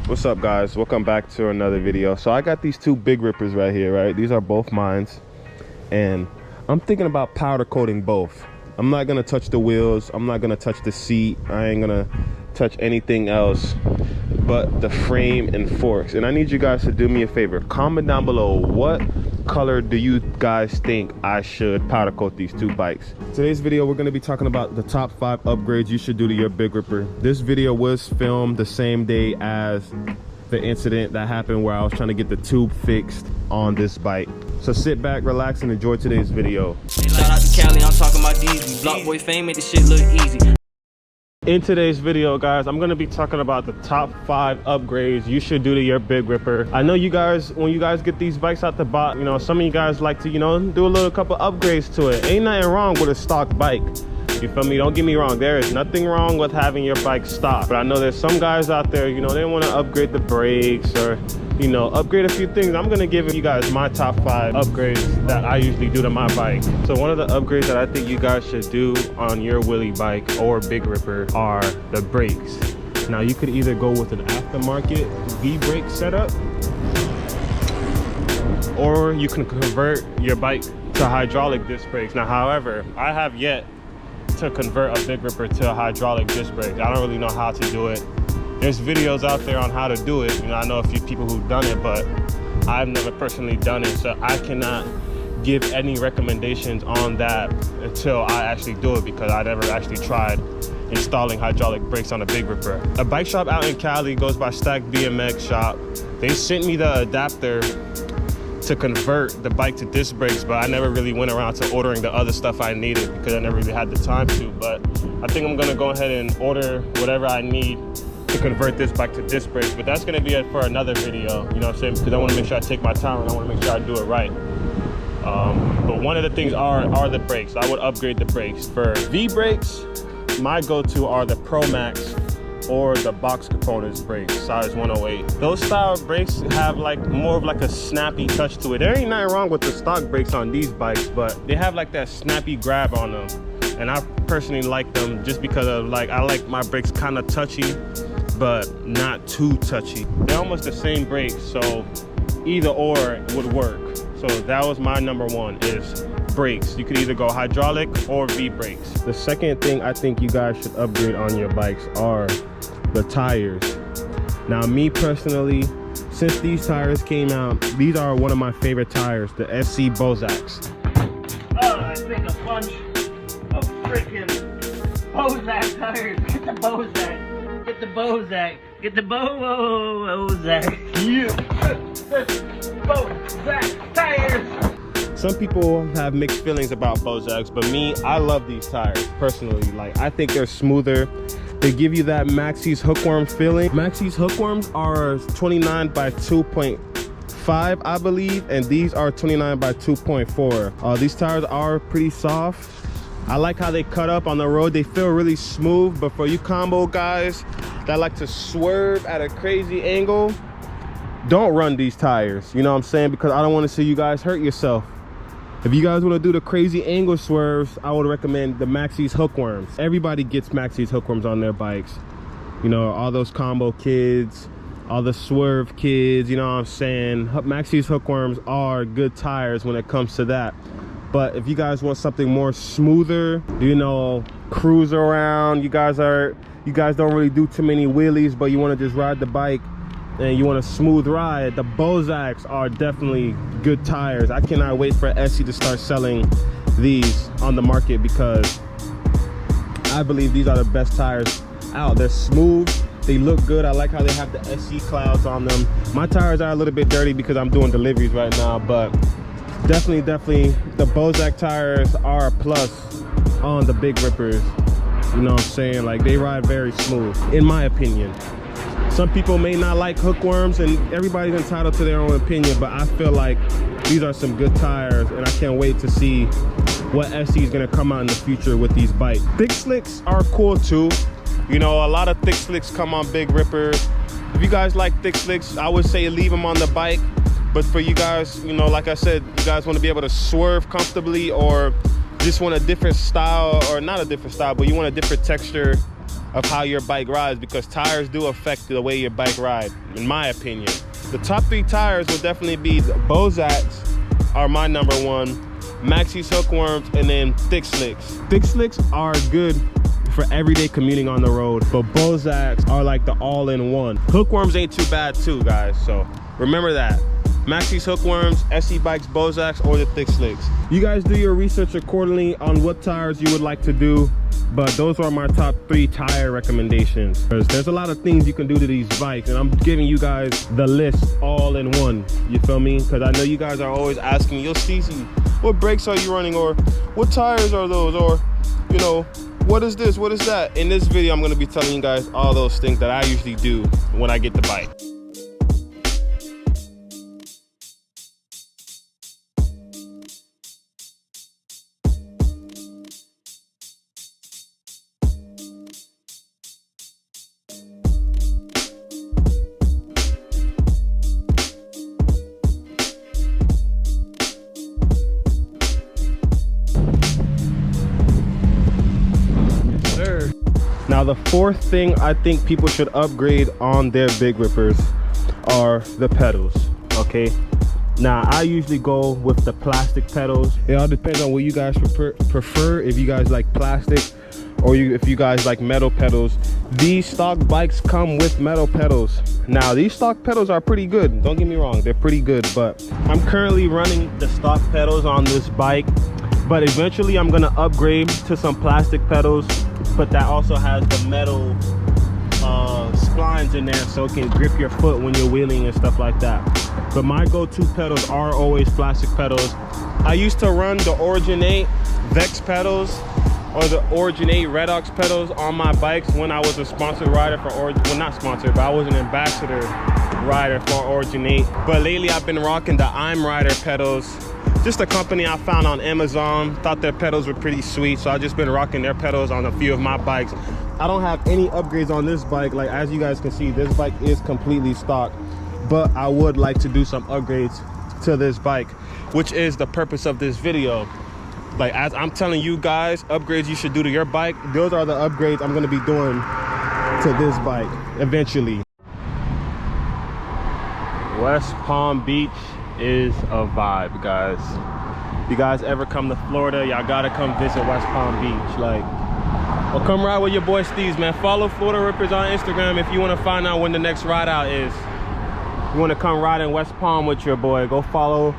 What's up, guys? Welcome back to another video. So I got these two big rippers right here, right? These are both mines, and I'm thinking about powder coating both. I'm not gonna touch the wheels, I'm not gonna touch the seat, I ain't gonna touch anything else but the frame and forks. And I need you guys to do me a favor, comment down below what color do you guys think I should powder coat these two bikes. Today's video, we're going to be talking about the top 5 upgrades you should do to your big ripper. This video was filmed the same day as the incident that happened where I was trying to get the tube fixed on this bike. So sit back, relax, and enjoy today's video. Shout out to Cali, I'm talking about these. Block boy fame made this shit look easy. In today's video, guys, I'm going to be talking about the top 5 upgrades you should do to your big ripper. I know you guys, when you guys get these bikes out the box, you know, some of you guys like to, you know, do a little couple upgrades to it. Ain't nothing wrong with a stock bike. You feel me? Don't get me wrong. There is nothing wrong with having your bike stock. But I know there's some guys out there, you know, they want to upgrade the brakes or, you know, upgrade a few things. I'm going to give you guys my top 5 upgrades that I usually do to my bike. So one of the upgrades that I think you guys should do on your wheelie bike or big ripper are the brakes. Now you could either go with an aftermarket V-brake setup, or you can convert your bike to hydraulic disc brakes. Now, however, I have yet to convert a big ripper to a hydraulic disc brake. I don't really know how to do it. There's videos out there on how to do it. You know, I know a few people who've done it, but I've never personally done it, so I cannot give any recommendations on that until I actually do it, because I never actually tried installing hydraulic brakes on a big ripper. A bike shop out in Cali goes by Stack BMX shop. They sent me the adapter to convert the bike to disc brakes, but I never really went around to ordering the other stuff I needed because I never really had the time to. But I think I'm gonna go ahead and order whatever I need to convert this bike to disc brakes. But that's gonna be it for another video, you know what I'm saying? Because I wanna make sure I take my time and I wanna make sure I do it right. But one of the things are the brakes. I would upgrade the brakes. For V brakes, my go-to are the Pro Max or the box components brakes, size 108. Those style of brakes have like more of like a snappy touch to it. There ain't nothing wrong with the stock brakes on these bikes, but they have like that snappy grab on them. And I personally like them just because of like, I like my brakes kind of touchy, but not too touchy. They're almost the same brakes, so either or would work. So that was my number one, is brakes. You could either go hydraulic or V brakes. The second thing I think you guys should upgrade on your bikes are the tires. Now, me personally, since these tires came out, these are one of my favorite tires, the SC Bozaks. Oh, I think a bunch of freaking Bozak tires. Get the Bozak. Get the Bozak. Get the Bozak. Yeah. Bozak tires. Some people have mixed feelings about Bozaks, but me, I love these tires personally. Like, I think they're smoother. They give you that Maxxis hookworm feeling. Maxxis hookworms are 29 by 2.5, I believe, and these are 29 by 2.4. These tires are pretty soft. I like how they cut up on the road. They feel really smooth, but for you combo guys that like to swerve at a crazy angle, don't run these tires. You know what I'm saying? Because I don't want to see you guys hurt yourself. If you guys want to do the crazy angle swerves, I would recommend the Maxxis hookworms. Everybody gets Maxxis hookworms on their bikes. You know, all those combo kids, all the swerve kids, you know what I'm saying? Maxxis hookworms are good tires when it comes to that. But if you guys want something more smoother, you know, cruise around, you guys don't really do too many wheelies, but you want to just ride the bike and you want a smooth ride, the Bozaks are definitely good tires. I cannot wait for SC to start selling these on the market, because I believe these are the best tires out. They're smooth, they look good. I like how they have the SC clouds on them. My tires are a little bit dirty because I'm doing deliveries right now, but definitely the Bozak tires are a plus on the big rippers. You know what I'm saying? Like, they ride very smooth, in my opinion. Some people may not like hookworms, and everybody's entitled to their own opinion, but I feel like these are some good tires, and I can't wait to see what SC is gonna come out in the future with these bikes. Thick slicks are cool too. You know, a lot of thick slicks come on big rippers. If you guys like thick slicks, I would say leave them on the bike. But for you guys, you know, like I said, you guys want to be able to swerve comfortably, or just want a different style, or not a different style, but you want a different texture of how your bike rides, because tires do affect the way your bike ride, in my opinion. The top 3 tires will definitely be the Bozaks are my number 1, Maxxis hookworms, and then thick slicks. Thick slicks are good for everyday commuting on the road, but Bozaks are like the all-in-one. Hookworms ain't too bad too, guys, so remember that. Maxxis hookworms, SE bikes, Bozaks, or the thick slicks. You guys do your research accordingly on what tires you would like to do, but those are my top 3 tire recommendations, because there's a lot of things you can do to these bikes, and I'm giving you guys the list all in one. You feel me? Because I know you guys are always asking me, yo Cece, what brakes are you running, or what tires are those, or you know, what is this, what is that? In this video, I'm going to be telling you guys all those things that I usually do when I get the bike. Now the 4th thing I think people should upgrade on their big rippers are the pedals, okay? Now I usually go with the plastic pedals. It all depends on what you guys prefer, if you guys like plastic or if you guys like metal pedals. These stock bikes come with metal pedals. Now these stock pedals are pretty good, don't get me wrong, they're pretty good, but I'm currently running the stock pedals on this bike, but eventually I'm gonna upgrade to some plastic pedals, but that also has the metal splines in there so it can grip your foot when you're wheeling and stuff like that. But my go-to pedals are always plastic pedals. I used to run the Origin 8 Vex pedals or the Origin 8 Redox pedals on my bikes when I was a sponsored rider for Origin, well not sponsored, but I was an ambassador rider for Origin 8. But lately I've been rocking the I'm Rider pedals. Just a company I found on Amazon, thought their pedals were pretty sweet, so I've just been rocking their pedals on a few of my bikes. I don't have any upgrades on this bike. Like, as you guys can see, this bike is completely stock, but I would like to do some upgrades to this bike, which is the purpose of this video. Like, as I'm telling you guys, upgrades you should do to your bike, those are the upgrades I'm gonna be doing to this bike eventually. West Palm Beach is a vibe, guys. You guys ever come to Florida, y'all gotta come visit West Palm Beach. Like, well, come ride with your boy Steez, man. Follow Florida Rippers on Instagram if you want to find out when the next ride out is. You want to come ride in West Palm with your boy, go follow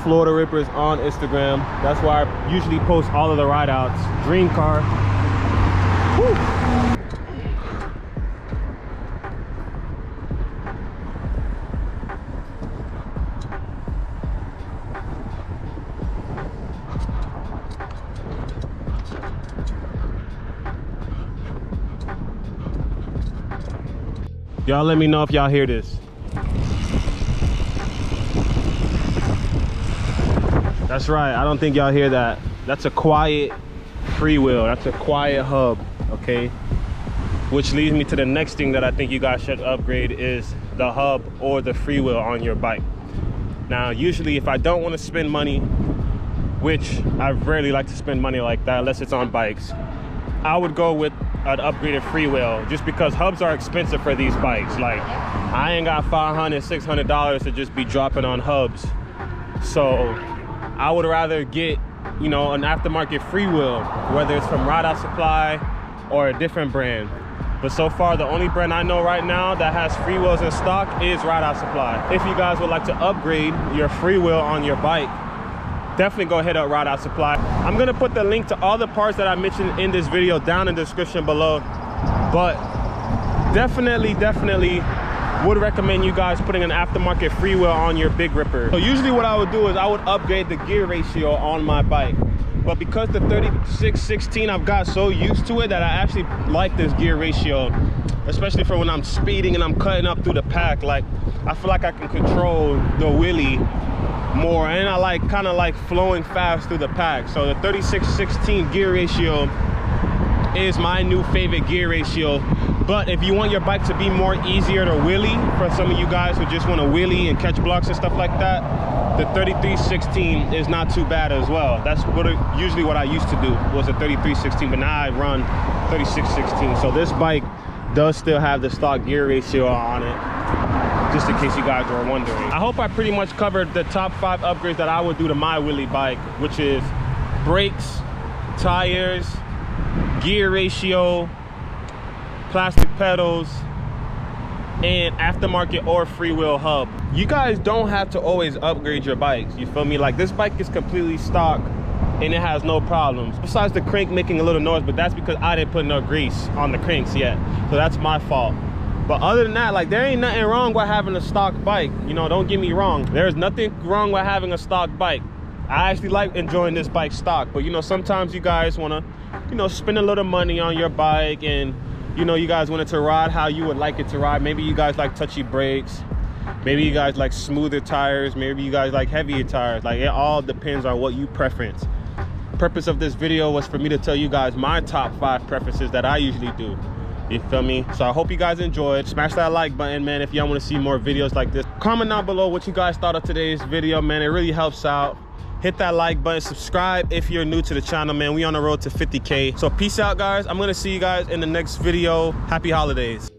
Florida Rippers on Instagram. That's why I usually post all of the ride outs. Dream car. Woo. Y'all let me know if y'all hear this. That's right, I don't think y'all hear that. That's a quiet freewheel, that's a quiet hub, okay? Which leads me to the next thing that I think you guys should upgrade is the hub or the freewheel on your bike. Now, usually if I don't want to spend money, which I rarely like to spend money like that unless it's on bikes, I would go with an upgraded freewheel, just because hubs are expensive for these bikes. Like, I ain't got $500, $600 to just be dropping on hubs. So I would rather get, you know, an aftermarket freewheel, whether it's from Ride Out Supply or a different brand. But so far, the only brand I know right now that has freewheels in stock is Ride Out Supply. If you guys would like to upgrade your freewheel on your bike, definitely go ahead up Ride Out Supply. I'm gonna put the link to all the parts that I mentioned in this video down in the description below. But definitely would recommend you guys putting an aftermarket freewheel on your big ripper. So usually what I would do is I would upgrade the gear ratio on my bike. But because the 3616, I've got so used to it that I actually like this gear ratio, especially for when I'm speeding and I'm cutting up through the pack. Like, I feel like I can control the wheelie more, and I like kind of like flowing fast through the pack. So the 3616 gear ratio is my new favorite gear ratio But if you want your bike to be more easier to wheelie, for some of you guys who just want to wheelie and catch blocks and stuff like that, the 3316 is not too bad as well. That's usually what I used to do, was a 3316, but now I run 3616. So this bike does still have the stock gear ratio on it, just in case you guys were wondering. I hope I pretty much covered the top 5 upgrades that I would do to my wheelie bike, which is brakes, tires, gear ratio, plastic pedals, and aftermarket or freewheel hub. You guys don't have to always upgrade your bikes, you feel me? Like, this bike is completely stock and it has no problems, besides the crank making a little noise, but that's because I didn't put no grease on the cranks yet, so that's my fault. But other than that, like, there ain't nothing wrong with having a stock bike, you know, don't get me wrong. There's nothing wrong with having a stock bike. I actually like enjoying this bike stock, but you know, sometimes you guys want to, you know, spend a little money on your bike, and you know, you guys want it to ride how you would like it to ride. Maybe you guys like touchy brakes, maybe you guys like smoother tires, maybe you guys like heavier tires. Like, it all depends on what you preference. The purpose of this video was for me to tell you guys my top 5 preferences that I usually do, you feel me? So I hope you guys enjoyed. Smash that like button, man, if y'all want to see more videos like this. Comment down below what you guys thought of today's video, man. It really helps out. Hit that like button, subscribe if you're new to the channel, man. We on the road to 50K. So peace out, guys. I'm gonna see you guys in the next video. Happy holidays.